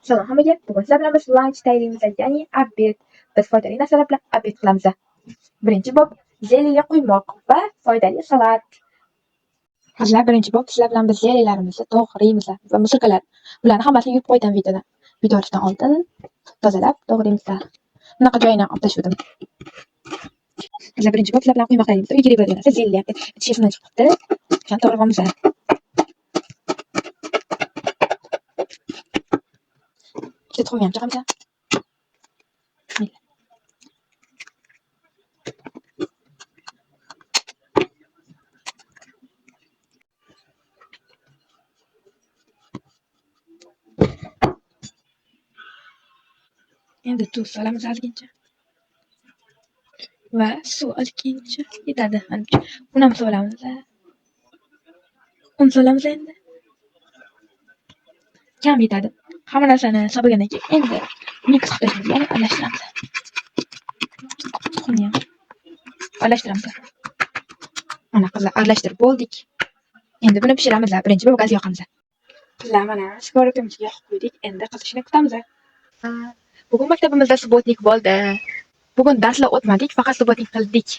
Salom hammaga. Bugun sizlar bilan biz lunch tayyorlaymiz, ya'ni obed. Biz foydali narsalar bilan obed qilamiz. Birinchi bob zeliyli quymoq va foydali salat. Hozir birinchi bob sizlar bilan biz zelilarimizni to'g'raymiz va musulkalar. Ularni hammasini yuvib qo'ydim videoda. Video olishdan oldin tozalab to'g'raymiz. Bunaqa joyini olib tashladim. Hozir birinchi bob sizlar bilan quymoq tayyorlaymiz. Uyga kelib bo'lgan narsa zeli. Chefdan chiqibdi. Shuni to'g'raymiz. Tuxum ham chiqamiz. Endi tuz solamiz ozgincha va suv ozgincha yetadi. Un ham solamiz. Un solamiz endi. Kam yetadi. Hamma narsani solgandan keyin endi mix qilamiz, ya'ni aralashtiramiz. Tuxumni ham aralashtiramiz. Mana qizlar aralashtirib bo'ldik. Endi buni pishiramiz. Birinchi bo'lib gaz yoqamiz. Qizlar mana skоворodkamizga yoqib qo'ydik. Endi qizishini kutamiz. Bugun maktabimizda subbotnik bo'ldi. Bugun darslar o'tmadik, faqat subbotnik qildik.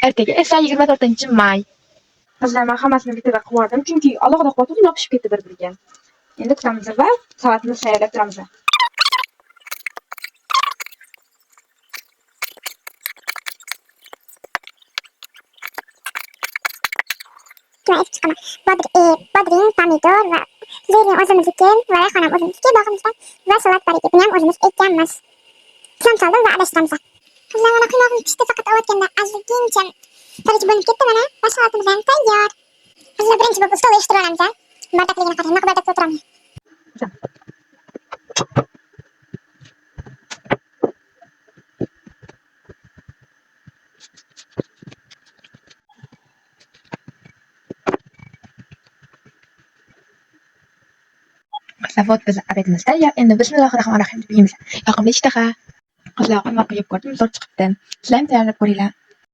Ertaga esa 24-may. Qizlar men hammasini bitta qilib yubordim, chunki alohida qotib yopishib ketdi bir-biriga. Endi kutamiz va salatni tayyorlab turamiz. Bodring, pomidor va zeytin o'zimizniki va rayhonam o'zimizniki bog'imizdan va salat bor ekan. Buni ham o'zimiz ekkanmiz. Tuxum soldim va aralashtiramiz. Qizlar mana quymoqni pishdi, faqat ovutganda ozgincha tarij bo'linib ketdi mana va salatimiz ham tayyor. Qizlar birinchi bo'lib stol yig'ishtiramiz. Bardakligini qarang, naqd bardakda o'tiramiz. Qizlar biz obedimiz tayyor. Endi bismillahir rohmanir rohim deb yeymiz. Yoqimli ishtaha. Qizlar quymoq yeb ko'rdim, zo'r chiqibdi. Sizlar ham tayyorlab ko'ringlar.